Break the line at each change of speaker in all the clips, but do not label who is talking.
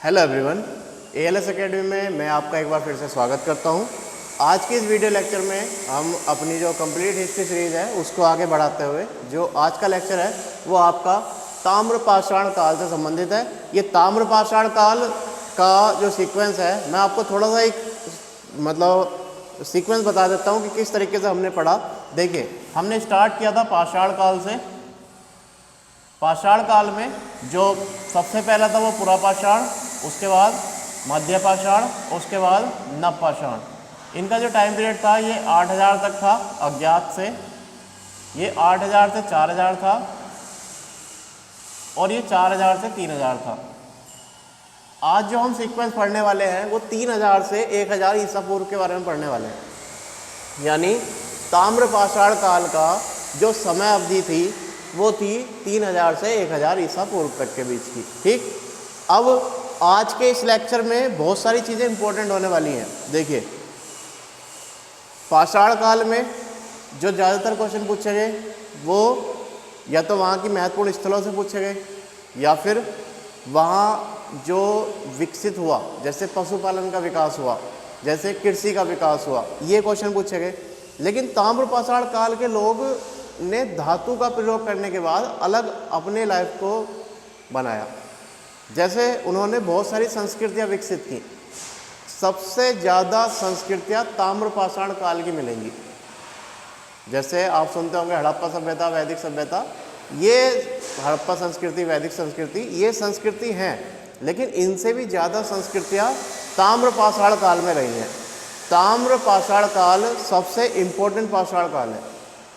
Hello everyone, ALS academy में मैं आपका एक बार फिर से स्वागत करता हूं। आज के इस वीडियो लेक्चर में हम अपनी जो कंप्लीट हिस्ट्री सीरीज़ है उसको आगे बढ़ाते हुए जो आज का लेक्चर है वो आपका ताम्रपाषाण काल से संबंधित है। ये ताम्रपाषाण काल का जो सीक्वेंस है मैं आपको थोड़ा सा एक सीक्वेंस बता देता हूँ कि किस तरीके से हमने पढ़ा। देखिए, हमने स्टार्ट किया था पाषाण काल से। पाषाण काल में जो सबसे पहला था वो पुरापाषाण, उसके बाद मध्य पाषाण, उसके बाद नवपाषाण। इनका जो टाइम पीरियड था ये 8000 तक था अज्ञात से, ये 8000 से 4000 था और ये 4000 से 3000 था। आज जो हम सीक्वेंस पढ़ने वाले हैं वो 3000 से 1000 ईसा पूर्व के बारे में पढ़ने वाले हैं। यानी ताम्रपाषाण काल का जो समय अवधि थी वो थी 3000 से 1000 ईसा पूर्व तक के बीच की। ठीक, अब आज के इस लेक्चर में बहुत सारी चीज़ें इंपॉर्टेंट होने वाली हैं। देखिए, पाषाण काल में जो ज़्यादातर क्वेश्चन पूछे गए वो या तो वहाँ की महत्वपूर्ण स्थलों से पूछे गए या फिर वहाँ जो विकसित हुआ, जैसे पशुपालन का विकास हुआ, जैसे कृषि का विकास हुआ, ये क्वेश्चन पूछे गए। लेकिन ताम्रपाषाण काल के लोग ने धातु का प्रयोग करने के बाद अलग अपने लाइफ को बनाया। जैसे उन्होंने बहुत सारी संस्कृतियाँ विकसित की। सबसे ज़्यादा संस्कृतियाँ ताम्रपाषाण काल की मिलेंगी। जैसे आप सुनते होंगे हड़प्पा सभ्यता, वैदिक सभ्यता। ये हड़प्पा संस्कृति, वैदिक संस्कृति, ये संस्कृति हैं, लेकिन इनसे भी ज़्यादा संस्कृतियाँ ताम्रपाषाण काल में रही हैं। ताम्रपाषाण काल सबसे इम्पोर्टेंट पाषाण काल है।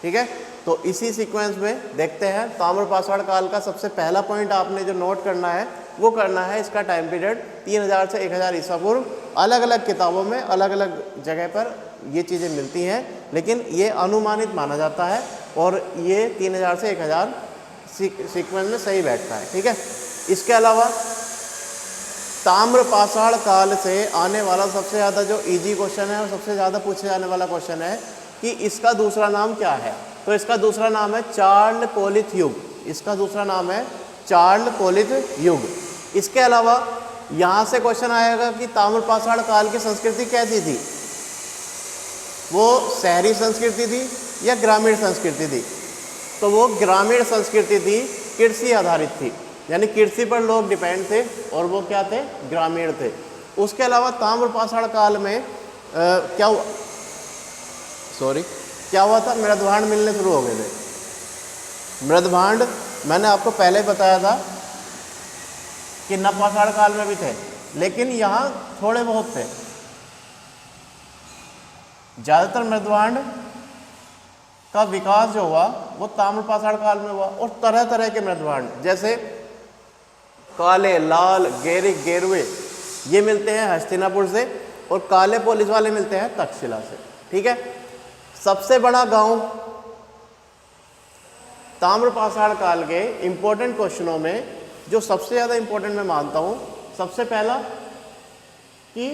ठीक है, तो इसी सीक्वेंस में देखते हैं। ताम्रपाषाण काल का सबसे पहला पॉइंट आपने जो नोट करना है वो करना है इसका टाइम पीरियड 3000 से 1000 ईसा पूर्व। अलग अलग किताबों में अलग अलग जगह पर ये चीज़ें मिलती हैं, लेकिन ये अनुमानित माना जाता है और ये 3000 से 1000 सीक्वेंस में सही बैठता है। ठीक है, इसके अलावा ताम्रपाषाण काल से आने वाला सबसे ज़्यादा जो इजी क्वेश्चन है और सबसे ज़्यादा पूछे जाने वाला क्वेश्चन है कि इसका दूसरा नाम क्या है। तो इसका दूसरा नाम है चार्लकोलिथ युग। इसका दूसरा नाम है चार्लकोलिथ युग। इसके अलावा यहाँ से क्वेश्चन आएगा कि ताम्रपाषाण काल की संस्कृति कैसी थी, वो शहरी संस्कृति थी या ग्रामीण संस्कृति थी। तो वो ग्रामीण संस्कृति थी, कृषि आधारित थी, यानी कृषि पर लोग डिपेंड थे और वो क्या थे, ग्रामीण थे। उसके अलावा ताम्रपाषाण काल में क्या हुआ था, मृदभांड मिलने शुरू हो गए थे। मृदभांड मैंने आपको पहले बताया था कि नवपाषाण काल में भी थे, लेकिन यहाँ थोड़े बहुत थे। ज़्यादातर मृदभांड का विकास जो हुआ वो ताम्रपाषाण काल में हुआ। और तरह तरह के मृदभांड जैसे काले, लाल, गेरे, गेरुए ये मिलते हैं हस्तिनापुर से और काले पोलिस वाले मिलते हैं तक्षशिला से। ठीक है, सबसे बड़ा गांव ताम्रपाषाण काल के इंपॉर्टेंट क्वेश्चनों में जो सबसे ज़्यादा इंपॉर्टेंट मैं मानता हूँ, सबसे पहला कि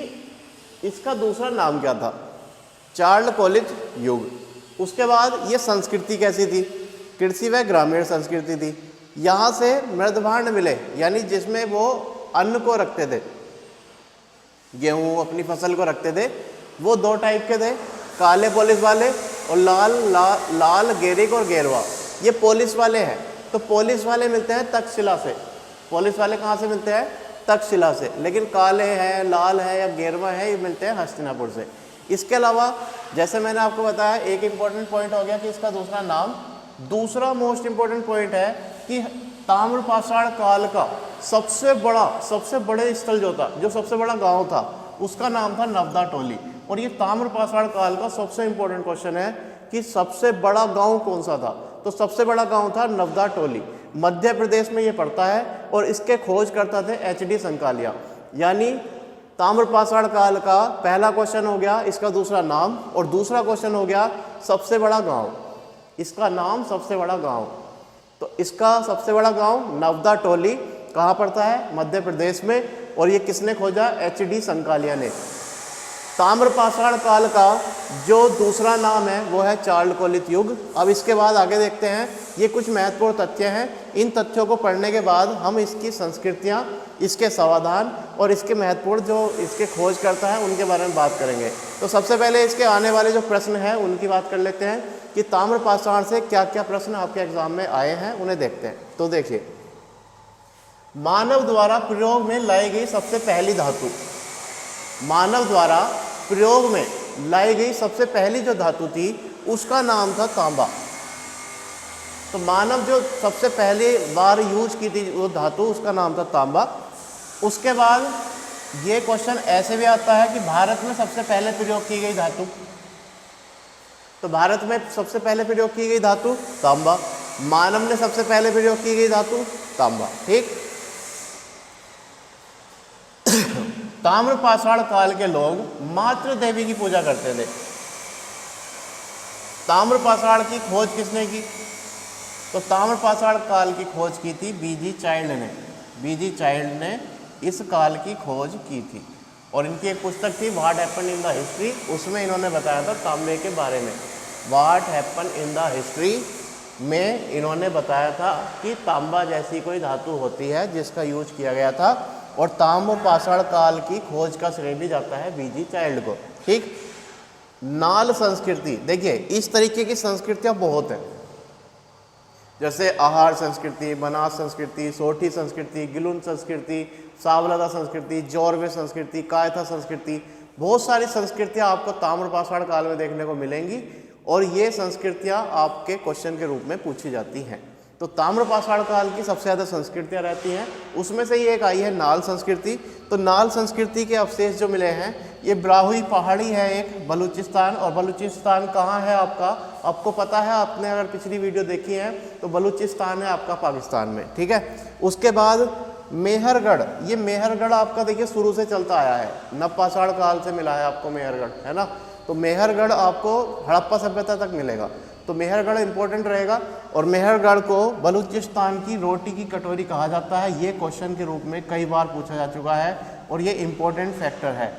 इसका दूसरा नाम क्या था, चार्लकोलिथ युग। उसके बाद ये संस्कृति कैसी थी, कृषि व ग्रामीण संस्कृति थी। यहाँ से मृदभांड मिले, यानी जिसमें वो अन्न को रखते थे, गेहूँ अपनी फसल को रखते थे। वो दो टाइप के थे, काले पोलिस वाले और लाल गेरिक और गेरवा, ये पोलिस वाले हैं। तो पोलिस वाले मिलते हैं तक्षशिला से। पोलिस वाले कहाँ से मिलते हैं, तक्षशिला से। लेकिन काले हैं, लाल है या गेरवा है, ये मिलते हैं हस्तिनापुर से। इसके अलावा जैसे मैंने आपको बताया, एक इम्पॉर्टेंट पॉइंट हो गया कि इसका दूसरा नाम। दूसरा मोस्ट इम्पॉर्टेंट पॉइंट है कि ताम्रपाषाण काल का सबसे बड़े स्थल जो था, जो सबसे बड़ा गाँव था, उसका नाम था नवदा टोली। और ये ताम्रपाषाण काल का सबसे इंपॉर्टेंट क्वेश्चन है कि सबसे बड़ा गांव कौन सा था। तो सबसे बड़ा गांव था नवदा टोली, मध्य प्रदेश में ये पड़ता है और इसके खोज करता थे एच.डी. संकालिया। यानी ताम्रपाषाण काल का पहला क्वेश्चन हो गया इसका दूसरा नाम, और दूसरा क्वेश्चन हो गया सबसे बड़ा गाँव, इसका नाम सबसे बड़ा गाँव। तो इसका सबसे बड़ा गाँव नवदा टोली कहाँ पड़ता है, मध्य प्रदेश में। और ये किसने खोजा, एच.डी. संकालिया ने। ताम्रपाषाण काल का जो दूसरा नाम है वो है चार्लकोलित युग। अब इसके बाद आगे देखते हैं, ये कुछ महत्वपूर्ण तथ्य हैं। इन तथ्यों को पढ़ने के बाद हम इसकी संस्कृतियाँ, इसके समाधान और इसके महत्वपूर्ण जो इसके खोज करता है उनके बारे में बात करेंगे। तो सबसे पहले इसके आने वाले जो प्रश्न हैं उनकी बात कर लेते हैं कि ताम्रपाषाण से क्या क्या प्रश्न आपके एग्जाम में आए हैं, उन्हें देखते हैं। तो देखिए, मानव द्वारा प्रयोग में लाई गई सबसे पहली धातु, मानव द्वारा प्रयोग में लाई गई सबसे पहली जो धातु थी उसका नाम था तांबा। तो मानव जो सबसे पहली बार यूज की थी वो धातु, उसका नाम था तांबा। उसके बाद ये क्वेश्चन ऐसे भी आता है कि भारत में सबसे पहले प्रयोग की गई धातु, तो भारत में सबसे पहले प्रयोग की गई धातु तांबा, मानव ने सबसे पहले प्रयोग की गई धातु तांबा। ठीक। ताम्रपाषाण काल के लोग मातृ देवी की पूजा करते थे। ताम्रपाषाण की खोज किसने की? तो ताम्रपाषाण काल की खोज की थी बीजी चाइल्ड ने। बीजी चाइल्ड ने इस काल की खोज की थी और इनकी एक पुस्तक थी what happened in the history, उसमें इन्होंने बताया था तांबे के बारे में। What happened in the history में इन्होंने बताया था कि तांबा जैसी कोई धातु होती है जिसका यूज किया गया था, और ताम्रपाषाण काल की खोज का श्रेय भी जाता है बीजी चाइल्ड को। ठीक। नाल संस्कृति, देखिए इस तरीके की संस्कृतियाँ बहुत हैं, जैसे आहार संस्कृति, बनास संस्कृति, सोठी संस्कृति, गिलुन संस्कृति, सावलदा संस्कृति, जौरवे संस्कृति, कायथा संस्कृति, बहुत सारी संस्कृतियाँ आपको ताम्रपाषाण काल में देखने को मिलेंगी और ये संस्कृतियाँ आपके क्वेश्चन के रूप में पूछी जाती हैं। तो ताम्रपाषाण काल की सबसे ज़्यादा संस्कृतियाँ रहती हैं, उसमें से ये एक आई है नाल संस्कृति। तो नाल संस्कृति के अवशेष जो मिले हैं, ये ब्राहुई पहाड़ी है एक, बलूचिस्तान। और बलूचिस्तान कहाँ है आपका? आपको पता है, आपने अगर पिछली वीडियो देखी है तो बलूचिस्तान है आपका पाकिस्तान में। ठीक है। उसके बाद मेहरगढ़, ये मेहरगढ़ आपका देखिए शुरू से चलता आया है, नवपाषाण काल से मिला है आपको मेहरगढ़, है ना। तो मेहरगढ़ आपको हड़प्पा सभ्यता तक मिलेगा, तो मेहरगढ़ इंपॉर्टेंट रहेगा। और मेहरगढ़ को बलूचिस्तान की रोटी की कटोरी कहा जाता है, ये क्वेश्चन के रूप में कई बार पूछा जा चुका है और ये इंपॉर्टेंट फैक्टर है,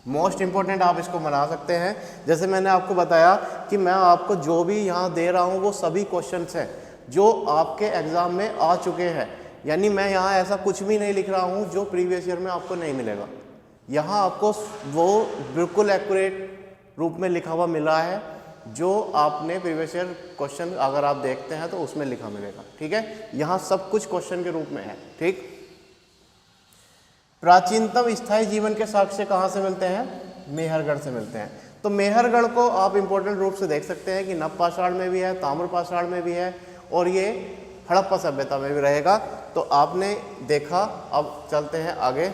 मोस्ट इंपॉर्टेंट आप इसको बना सकते हैं। जैसे मैंने आपको बताया कि मैं आपको जो भी यहाँ दे रहा हूँ वो सभी क्वेश्चंस हैं जो आपके एग्ज़ाम में आ चुके हैं, यानी मैं यहाँ ऐसा कुछ भी नहीं लिख रहा हूँ जो प्रीवियस ईयर में आपको नहीं मिलेगा। यहाँ आपको वो बिल्कुल एक्यूरेट रूप में लिखा हुआ मिला है जो आपने प्रीवियस ईयर क्वेश्चन अगर आप देखते हैं तो उसमें लिखा मिलेगा। ठीक है, यहाँ सब कुछ क्वेश्चन के रूप में है। ठीक। प्राचीनतम स्थायी जीवन के साक्ष्य कहाँ से मिलते हैं? मेहरगढ़ से मिलते हैं। तो मेहरगढ़ को आप इंपॉर्टेंट रूप से देख सकते हैं कि नवपाषाण में भी है, ताम्रपाषाण में भी है और ये हड़प्पा सभ्यता में भी रहेगा। तो आपने देखा। अब चलते हैं आगे।